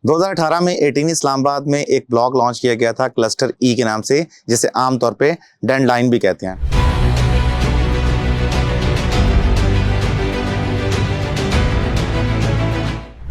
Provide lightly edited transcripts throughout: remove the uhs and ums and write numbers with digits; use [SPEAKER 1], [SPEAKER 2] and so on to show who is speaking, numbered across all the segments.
[SPEAKER 1] 2018 में 18 इस्लामाबाद में एक ब्लॉक लॉन्च किया गया था क्लस्टर ई के नाम से, जिसे आमतौर पे डेंड लाइन भी कहते हैं।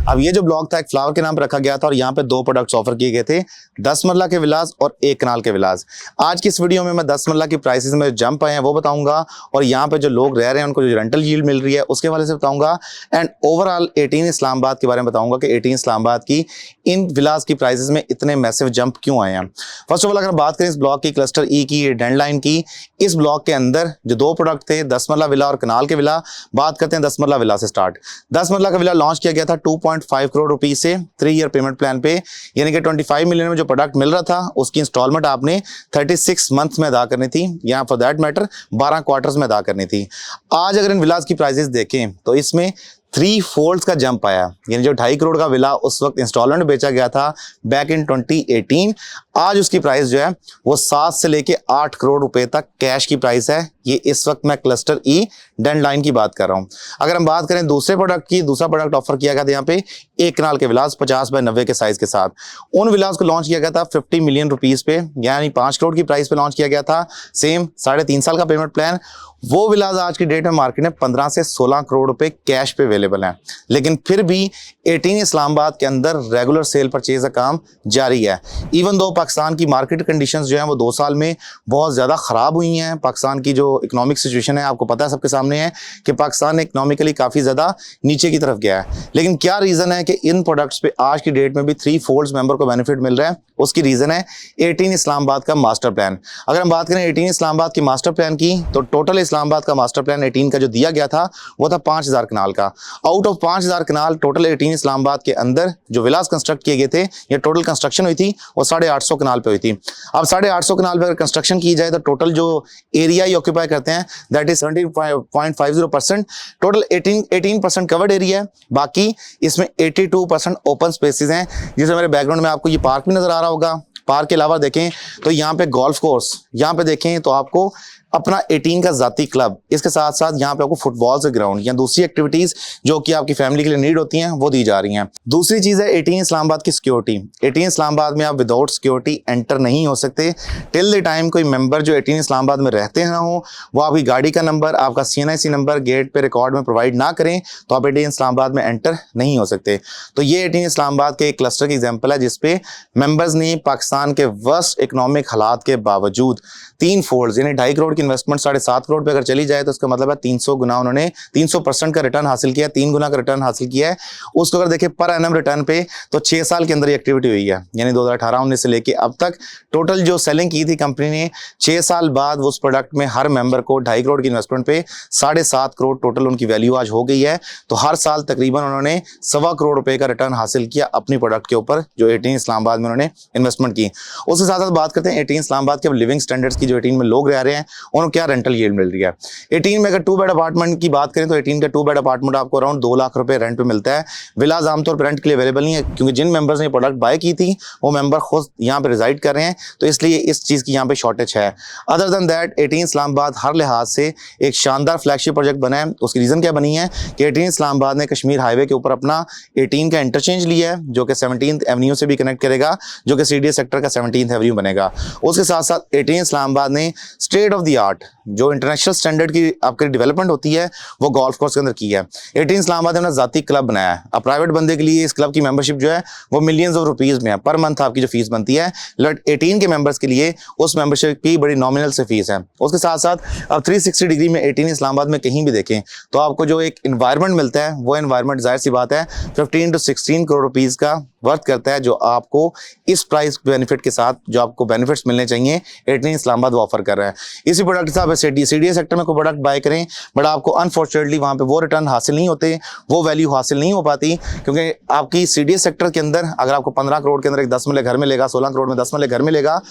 [SPEAKER 1] अब ये जो ब्लॉक था एक फ्लावर के नाम पर रखा गया था और यहाँ पे दो प्रोडक्ट्स ऑफर किए गए थे, 10 मरला के विलास और 1 कनाल के विलास। आज की इस वीडियो में मैं 10 मरला की प्राइसेस में जंप आए हैं वो बताऊंगा, और यहाँ पे जो लोग रह रहे हैं उनको जो रेंटल यील्ड मिल रही है उसके हवाले से बताऊंगा, एंड ओवरऑल 18 इस्लामाबाद के बारे में बताऊंगा कि 18 इस्लामाबाद की इन विलास की प्राइसेस में इतने मैसिव जंप क्यों आए हैं। फर्स्ट ऑफ ऑल अगर बात करें इस ब्लॉक की, क्लस्टर ई की, डेंड लाइन की, इस ब्लॉक के अंदर जो दो प्रोडक्ट थे, 10 मरला विला और कनाल के विला। बात करते हैं 10 मरला विला से स्टार्ट। 10 मरला का विला लॉन्च किया गया था 2.5 करोड़ रुपीज से 3 ईयर पेमेंट प्लान पे, यानी कि 25 मिलियन में जो प्रोडक्ट मिल रहा था उसकी इंस्टॉलमेंट आपने 36 मंथ्स में अदा करनी थी, या फॉर दैट मैटर 12 क्वार्टर्स में अदा करनी थी। आज अगर इन विलास की प्राइसेस देखें तो इसमें 3 फोल्ड्स का जंप आया, यानी जो 2.5 करोड़ का विला उस वक्त इंस्टॉलमेंट बेचा गया था बैक इन 2018, आज उसकी प्राइस जो है वो 7 से लेके 8 करोड़ रुपए तक कैश की प्राइस है। ये इस वक्त मैं क्लस्टर ई डेंड लाइन की बात कर रहा हूं। अगर हम बात करें दूसरे प्रोडक्ट की, दूसरा प्रोडक्ट ऑफर किया गया था यहाँ पे 1 कनाल के विलास 50 बाय 90 के साइज के साथ। उन विलास को लॉन्च किया गया था 50 मिलियन रुपीज पे, यानी 5 करोड़ की प्राइस पे लॉन्च किया गया था। सेम 3.5 साल का पेमेंट प्लान। वो विलास आज की डेट में मार्केट में 15 से 16 करोड़ रुपए कैश पे अवेलेबल है, लेकिन फिर भी 18 इस्लामाबाद के अंदर रेगुलर सेल परचेज का काम जारी है। इवन दो पाकिस्तान की मार्केट कंडीशंस जो हैं वो 2 साल में बहुत ज़्यादा ख़राब हुई हैं। पाकिस्तान की जो इकोनॉमिक सिचुएशन है आपको पता है, सबके सामने है कि पाकिस्तान इकोनॉमिकली काफ़ी ज़्यादा नीचे की तरफ गया है। लेकिन क्या रीज़न है कि इन प्रोडक्ट्स पे आज की डेट में भी 3 फोल्ड्स मेंबर को बेनिफिट मिल रहा है? उसकी रीज़न है 18 इस्लामाबाद का मास्टर प्लान। अगर हम बात करें 18 इस्लामाबाद की मास्टर प्लान की, तो टोटल इस्लामाबाद का मास्टर प्लान 18 का जो दिया गया था वो था 5000 कनाल का। Out of 5000 kanal total 18 Islamabad के अंदर जो विलास कंस्ट्रक्ट किए गए थे, या टोटल कंस्ट्रक्शन हुई थी वो 850 कनाल पे हुई थी। अब 850 कनाल पे अगर कंस्ट्रक्शन की जाए तो टोटल जो एरिया ही ऑक्यूपाई करते हैं that is 17.50%। Total 18% covered area है, बाकी इसमें 82% ओपन स्पेसेस हैं। जिसमें मेरे बैकग्राउंड में आपको ये पार्क भी नजर आ रहा होगा। पार्क के अलावा देखें तो यहाँ पे गोल्फ कोर्स, यहाँ पे देखें तो आपको अपना 18 का जाती क्लब, इसके साथ साथ यहाँ पे आपको फुटबॉल से ग्राउंड या दूसरी एक्टिविटीज जो कि आपकी फैमिली के लिए नीड होती हैं वो दी जा रही हैं। दूसरी चीज है 18 इस्लामाबाद की सिक्योरिटी। 18 इस्लामाबाद में आप विदाउट सिक्योरिटी एंटर नहीं हो सकते टिल द टाइम कोई मेंबर जो 18 इस्लामाबाद में रहते ना हो, वो आपकी गाड़ी का नंबर, आपका CNIC नंबर गेट पे रिकॉर्ड में प्रोवाइड ना करें तो आप 18 इस्लामाबाद में एंटर नहीं हो सकते। तो ये 18 इस्लामाबाद के एक क्लस्टर की एग्जाम्पल है जिसपे मेंबर्स ने पाकिस्तान के वर्स्ट इकोनॉमिक हालात के बावजूद 3 फोल्ड यानी 2.5 करोड़ की इन्वेस्टमेंट 7.5 करोड़ पे अगर चली जाए तो इसका मतलब है 300 गुना उन्होंने 300% का रिटर्न हासिल किया, 3 गुना का रिटर्न हासिल किया है। उसको अगर देखें पर एनम रिटर्न पे तो 6 साल के अंदर एक्टिविटी हुई है, यानी 2018-19 से लेके अब तक टोटल जो सेलिंग की थी कंपनी ने 6 साल बाद उस प्रोडक्ट में हर मेंबर को 2.5 करोड़ की इन्वेस्टमेंट पे 7.5 करोड़ टोटल उनकी वैल्यू आज हो गई है। तो हर साल तकरीबन उन्होंने 1.25 करोड़ रुपए का रिटर्न हासिल किया अपनी प्रोडक्ट के ऊपर जो 18 इस्लामाबाद में उन्होंने इन्वेस्टमेंट की। उसके साथ साथ बात करते हैं 18 इस्लामाबाद के लिविंग स्टैंडर्ड्स की, जो 18 में लोग रह रहे हैं उनको क्या रेंटल यील्ड मिल रही है। 18 में अगर 2 बेड अपार्टमेंट की बात करें तो 18 का 2 बेड अपार्टमेंट आपको अराउंड 2 लाख रुपए रेंट पे मिलता है। विलाज आमतौर पर रेंट के लिए अवेलेबल नहीं है क्योंकि जिन मेंबर्स ने प्रोडक्ट बाय की थी वो मेंबर खुद यहाँ पे रिजाइड कर रहे हैं, तो इसलिए इस चीज की यहाँ पे शॉर्टेज है। अदर देन दैट 18 इस्लामाबाद हर लिहाज से एक शानदार फ्लैगशिप प्रोजेक्ट बना है। उसकी रीजन क्या बनी है कि 18 इस्लामाबाद ने कश्मीर हाईवे के ऊपर अपना 18 का इंटरचेंज लिया है जो कि 17th एवेन्यू से भी कनेक्ट करेगा, जो कि CDS सेक्टर का 17th एवेन्यू बनेगा। उसके साथ साथ 18 इस्लामाबाद ने स्टेट ऑफ द आर्ट जो इंटरनेशनल स्टैंडर्ड की आपकी डेवलपमेंट होती है वो गोल्फ कोर्स के अंदर की है। 18 इस्लामाबाद ने अपना जाती क्लब बनाया है। अब प्राइवेट बंदे के लिए इस क्लब की मेंबरशिप जो है वो मिलियंस ऑफ रुपीस में है, पर मंथ आपकी जो फीस बनती है। लेकिन 18 के मेंबर्स के लिए उस मेंबरशिप की बड़ी नॉमिनल से फीस है। उसके साथ साथ अब 360 डिग्री में 18 इस्लामाबाद में कहीं भी देखें तो आपको जो एक एनवायरनमेंट मिलता है वो एनवायरनमेंट जाहिर सी बात है 15 to 16 करोड़ रुपीस का वर्थ करता है, जो आपको इस प्राइस बेनिफिट के साथ जो आपको बेनिफिट्स मिलने चाहिए 18 इस्लामाबाद वो ऑफर कर रहा है। इसी प्रोडक्ट के साथ CDS सेक्टर में कोई प्रोडक्ट बाय करें बट आपको अनफॉर्चुनेटली वहां पे वो रिटर्न हासिल नहीं होते, वो वैल्यू हासिल नहीं हो पाती, क्योंकि आपकी CDS सेक्टर के अंदर अगर आपको 15 करोड़ के अंदर एक 10 मरले घर मिलेगा, 16 करोड़ में 10 मरले घर मिलेगा,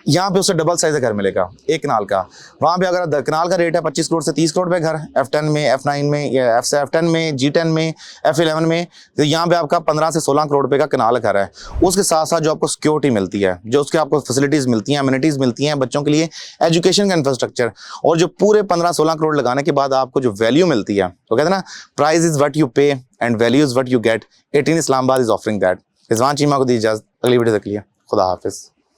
[SPEAKER 1] यहाँ पे उससे डबल साइज का घर मिलेगा 1 कनाल का। वहां पे अगर कनाल का रेट है 25 करोड़ से 30 करोड़ पे घर F10 में, F9 में, या F10 में, G10 में, F11 में, तो यहाँ पे आपका 15 से 16 करोड़ रुपए का कनाल घर है। उसके साथ साथ जो आपको सिक्योरिटी मिलती है, जो उसके आपको फैसिलिटीज मिलती हैं, एमिनिटीज मिलती हैं बच्चों के लिए, एजुकेशन का इंफ्रास्ट्रक्चर, और जो पूरे 15-16 करोड़ लगाने के बाद आपको जो वैल्यू मिलती है, तो कहते हैं ना प्राइस इज व्हाट यू पे and value is what you get. 18 Islamabad is offering that. Rizwan Cheema को दी इजाज़त, अगली वीडियो तक के लिए खुदा हाफिज़।